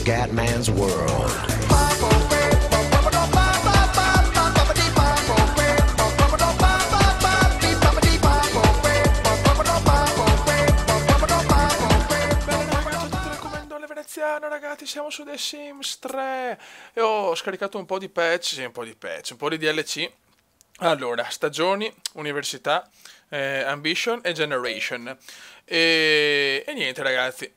Scatman's World. Veneziano, ragazzi, siamo su The Sims 3 e ho scaricato un po' di patch, sì, un po' di DLC. Allora, stagioni, università, ambition e generation. E niente, ragazzi.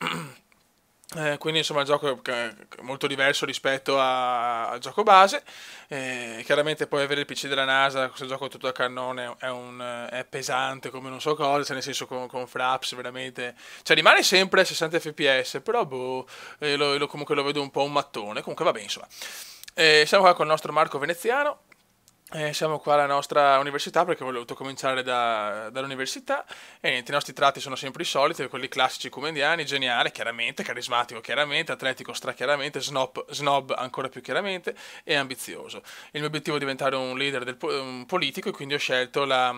Quindi insomma il gioco è molto diverso rispetto al gioco base. Chiaramente poi avere il PC della NASA, questo gioco tutto a cannone è pesante come non so cosa, cioè nel senso con fraps veramente, cioè rimane sempre a 60 fps, però boh, comunque lo vedo un po' un mattone. Comunque vabbè, insomma. Siamo qua con il nostro Marco Veneziano. Siamo qua alla nostra università perché ho voluto cominciare dall'università e niente, i nostri tratti sono sempre i soliti, quelli classici comendiani: geniale, chiaramente, carismatico, chiaramente, atletico, strachiaramente, snob ancora più chiaramente e ambizioso. Il mio obiettivo è diventare un leader un politico, e quindi ho scelto la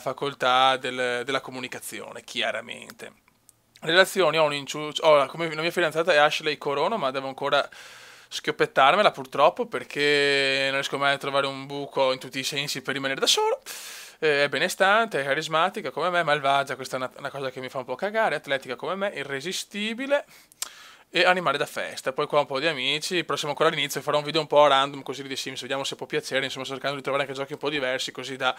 facoltà della comunicazione, chiaramente. Relazioni, ho un inciucio, come la mia fidanzata è Ashley Corono, ma devo ancora schioppettarmela purtroppo perché non riesco mai a trovare un buco in tutti i sensi per rimanere da solo. È benestante, è carismatica come me, malvagia, questa è una cosa che mi fa un po' cagare, atletica come me, irresistibile e animale da festa. Poi qua un po' di amici, però siamo ancora all'inizio, farò un video un po' random così di Sims, vediamo se può piacere. Insomma, sto cercando di trovare anche giochi un po' diversi così da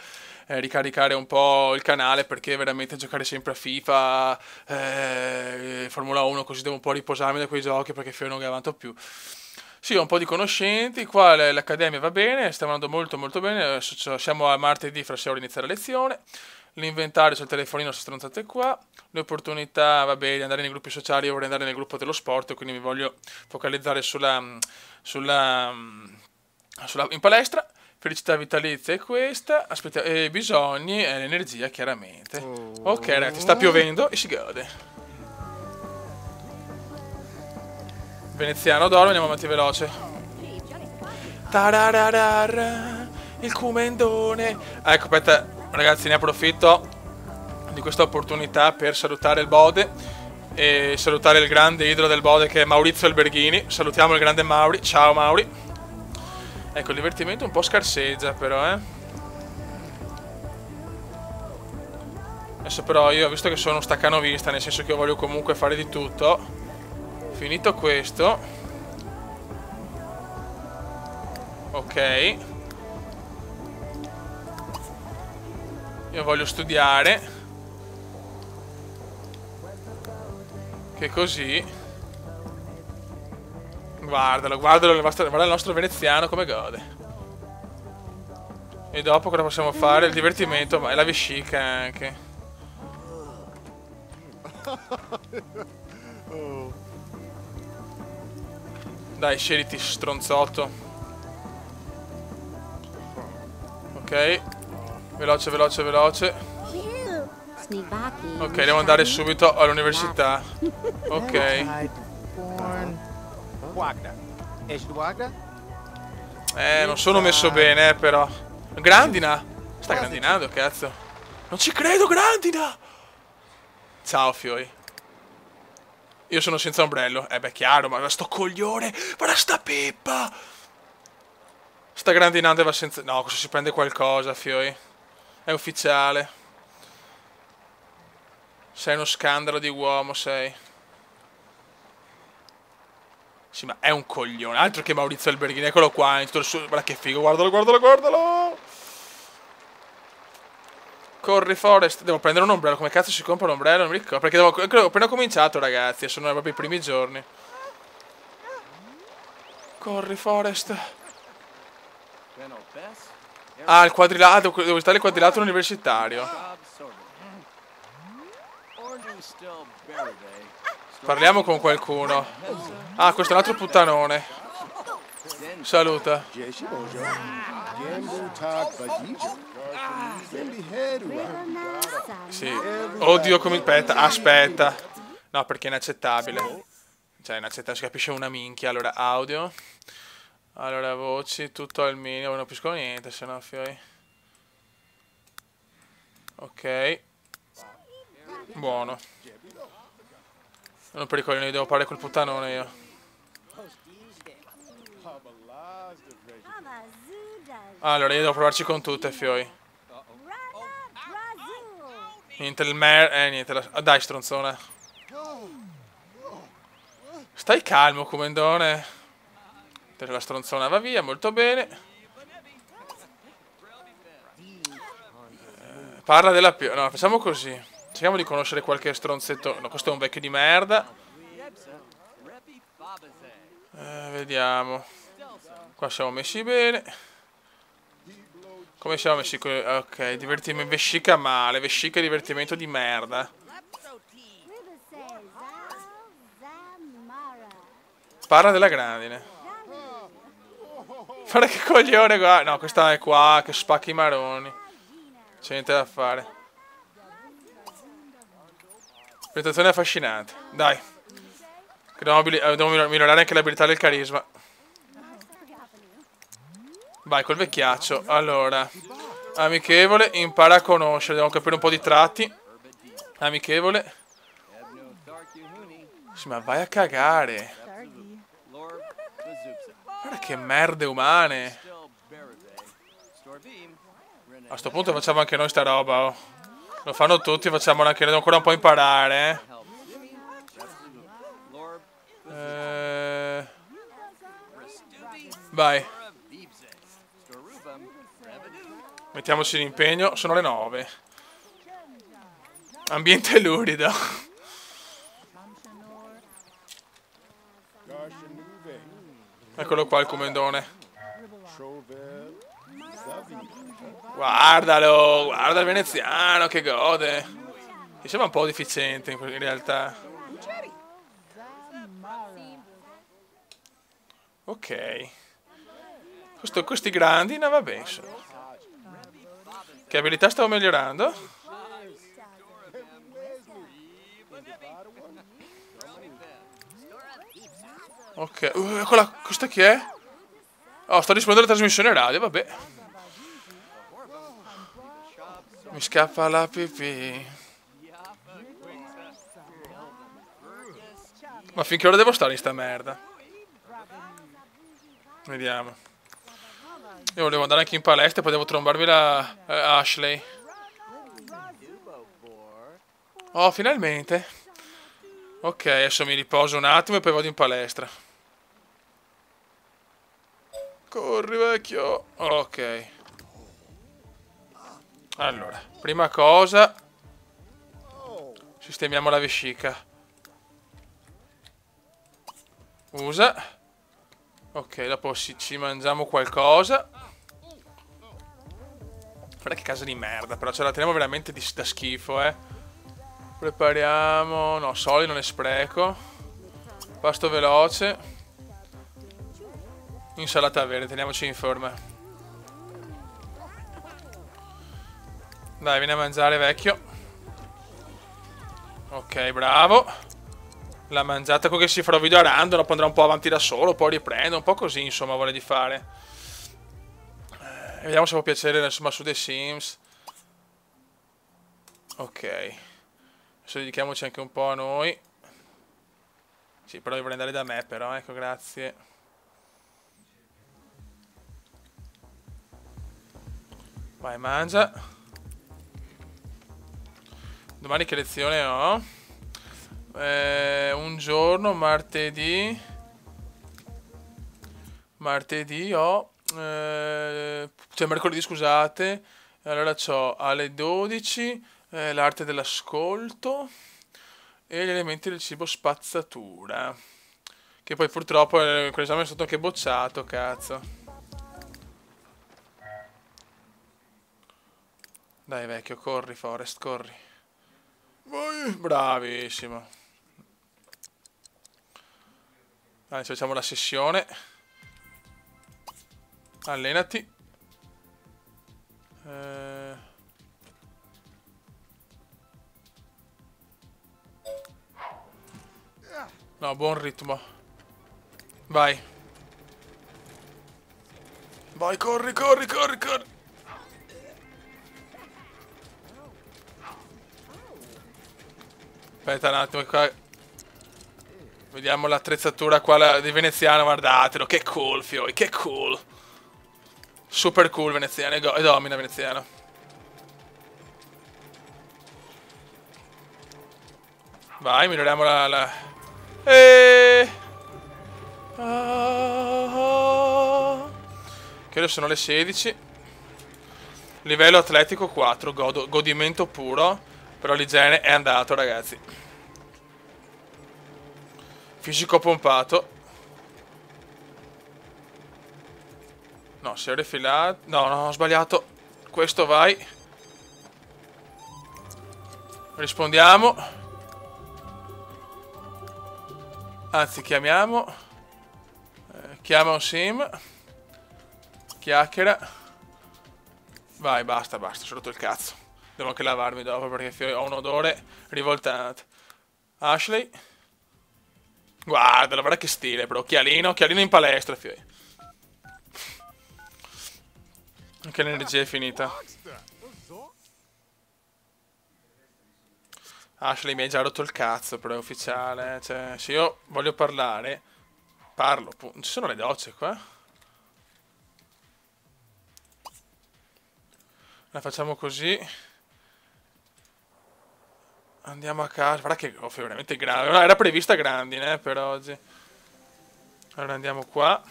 ricaricare un po' il canale, perché veramente giocare sempre a FIFA, Formula 1, così devo un po' riposarmi da quei giochi perché fino non ne avanto più. Sì, ho un po' di conoscenti, qua l'accademia va bene, stiamo andando molto molto bene, siamo a martedì, fra 6 ore inizia la lezione, l'inventario sul telefonino, queste stronzate qua, le opportunità, vabbè, di andare nei gruppi sociali. Io vorrei andare nel gruppo dello sport, quindi mi voglio focalizzare sulla, in palestra. Felicità vitalizia è questa, aspetta, bisogni e l'energia chiaramente. Ok ragazzi, sta piovendo e si gode. Veneziano d'oro, andiamo avanti veloce. Tarararara, il cumendone. Ecco, aspetta, ragazzi, ne approfitto di questa opportunità per salutare il Bode e salutare il grande idolo del Bode che è Maurizio Alberghini. Salutiamo il grande Mauri. Ciao Mauri. Ecco, il divertimento un po' scarseggia però, Adesso però io, visto che sono un staccanovista, nel senso che io voglio comunque fare di tutto, finito questo, ok, io voglio studiare, che così, guardalo, guarda il nostro veneziano come gode. E dopo cosa possiamo fare? Il divertimento, ma è la vescica anche. Dai, scegliti, stronzotto. Ok. Veloce, veloce, veloce. Ok, devo andare subito all'università. Ok. Non sono messo bene, però. Grandina! Sta grandinando, cazzo. Non ci credo, grandina! Ciao, fioi. Io sono senza ombrello. Beh, chiaro, ma sto coglione. Guarda sta pippa. Sta grandinando e va senza... No, questo si prende qualcosa, fioi. È ufficiale. Sei uno scandalo di uomo, sei. Sì, ma è un coglione. Altro che Maurizio Alberghini. Eccolo qua, in tutto il suo... Guarda che figo, guardalo, guardalo, guardalo. Corri Forest, devo prendere un ombrello. Come cazzo si compra un ombrello? Non mi ricordo. Perché ho appena cominciato, ragazzi. Sono proprio i primi giorni. Corri Forest. Ah, il quadrilatero. Devo stare il quadrilatero universitario. Parliamo con qualcuno. Ah, questo è un altro puttanone. Saluta. Sì. Oddio come... Aspetta. No, perché è inaccettabile. Cioè, è inaccettabile, si capisce una minchia. Allora, audio. Allora, voci, tutto al minimo. Non capisco niente, se no, fioi. Ok. Buono. Non per i coglioni, devo parlare col puttanone io. Allora, io devo provarci con tutte, fioi. Niente, niente. Dai, stronzona. Stai calmo, comendone. La stronzona va via, molto bene. Parla della più. No, facciamo così. Cerchiamo di conoscere qualche stronzetto. No, questo è un vecchio di merda. Vediamo. Qua siamo messi bene. Come siamo messi qui? Ok, divertimento. Vescica male. Vescica e divertimento di merda. Parla della grandine. Guarda che coglione qua. No, questa è qua che spacca i maroni. C'è niente da fare. Presentazione affascinante. Dai. Devo migliorare anche l'abilità del carisma. Vai col vecchiaccio. Allora. Amichevole. Impara a conoscere. Devo capire un po' di tratti. Amichevole. Sì, ma vai a cagare. Guarda che merde umane. A sto punto facciamo anche noi sta roba, oh. Lo fanno tutti, facciamola anche noi. Devo ancora un po' imparare, Vai. Mettiamoci l'impegno. Sono le 9. Ambiente lurido. Eccolo qua il comendone. Guardalo, guarda il veneziano che gode. Mi sembra un po' deficiente in realtà. Ok. Questi grandi, no vabbè. Che abilità stavo migliorando? Ok, eccola, questa chi è? Oh, sto rispondendo alla trasmissione radio, vabbè. Mi scappa la pipì. Ma finché ora devo stare in sta merda? Vediamo. Io volevo andare anche in palestra e poi devo trombarmi la Ashley. Oh, finalmente. Ok, adesso mi riposo un attimo e poi vado in palestra. Corri, vecchio. Ok. Allora, prima cosa, sistemiamo la vescica. Usa. Ok, dopo ci mangiamo qualcosa. Guarda che casa di merda, però ce la teniamo veramente da schifo, Prepariamo. No, soldi non ne spreco. Pasto veloce. Insalata verde, teniamoci in forma. Dai, vieni a mangiare, vecchio. Ok, bravo. L'ha mangiata con che si farà video a random, dopo andrà un po' avanti da solo, poi riprende, un po' così, insomma, vuole di fare. Vediamo se può piacere, insomma, su The Sims. Ok. Adesso dedichiamoci anche un po' a noi. Sì, però dovrei andare da me, però, ecco, grazie. Vai, mangia. Domani che lezione ho? Un giorno, martedì. Martedì ho... cioè mercoledì, scusate. Allora c'ho alle 12 l'arte dell'ascolto e gli elementi del cibo spazzatura. Che poi purtroppo quell'esame è stato anche bocciato, cazzo. Dai vecchio, corri Forest, corri. Vai, bravissimo. Adesso facciamo la sessione. Allenati. No, buon ritmo. Vai. Vai, corri, corri, corri, corri. Aspetta un attimo qua. Vediamo l'attrezzatura qua di veneziano, guardatelo, che cool, fioi, che cool. Super cool veneziano, e domina veneziano. Vai, miglioriamo la... Che ore sono le 16. Livello atletico 4, godimento puro. Però l'igiene è andato, ragazzi. Fisico pompato. No, si è rifilato. No, no, ho sbagliato. Questo vai. Rispondiamo. Anzi, chiamiamo. Chiama un sim. Chiacchiera. Vai, basta, basta. Ho rotto il cazzo. Devo anche lavarmi dopo perché ho un odore rivoltante. Ashley. Guarda che stile, bro. Occhialino in palestra, fioi. Anche l'energia è finita. Ashley mi hai già rotto il cazzo, però è ufficiale. Cioè, se io voglio parlare, parlo. Ci sono le docce qua? La facciamo così. Andiamo a casa. Guarda che è veramente grande. No, era prevista grandine per oggi. Allora andiamo qua.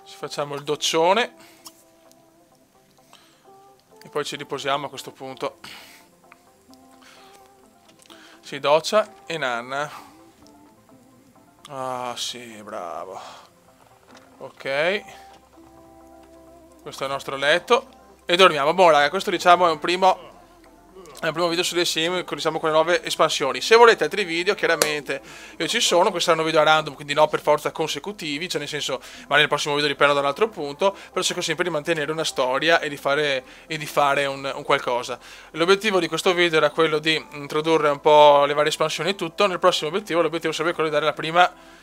Ci facciamo il doccione. E poi ci riposiamo a questo punto. Si doccia e nanna. Ah sì, bravo. Ok. Questo è il nostro letto. E dormiamo. Boh raga, questo diciamo è un primo video su The Sims, diciamo con le nuove espansioni. Se volete altri video, chiaramente io ci sono. Questi saranno video a random, quindi no per forza consecutivi, cioè nel senso, magari nel prossimo video riprendo da un altro punto, però cerco sempre di mantenere una storia e di fare un qualcosa. L'obiettivo di questo video era quello di introdurre un po' le varie espansioni e tutto. Nel prossimo l'obiettivo sarebbe quello di dare la prima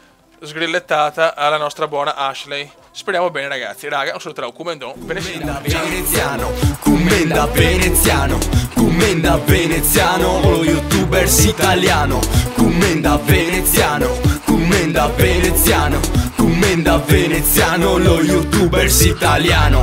sgrillettata alla nostra buona Ashley. Speriamo bene ragazzi. Raga, un saluto da Kumendo veneziano. Commenda veneziano, commenda veneziano, lo youtubers italiano. Commenda veneziano, commenda veneziano, commenda veneziano, lo youtubers italiano.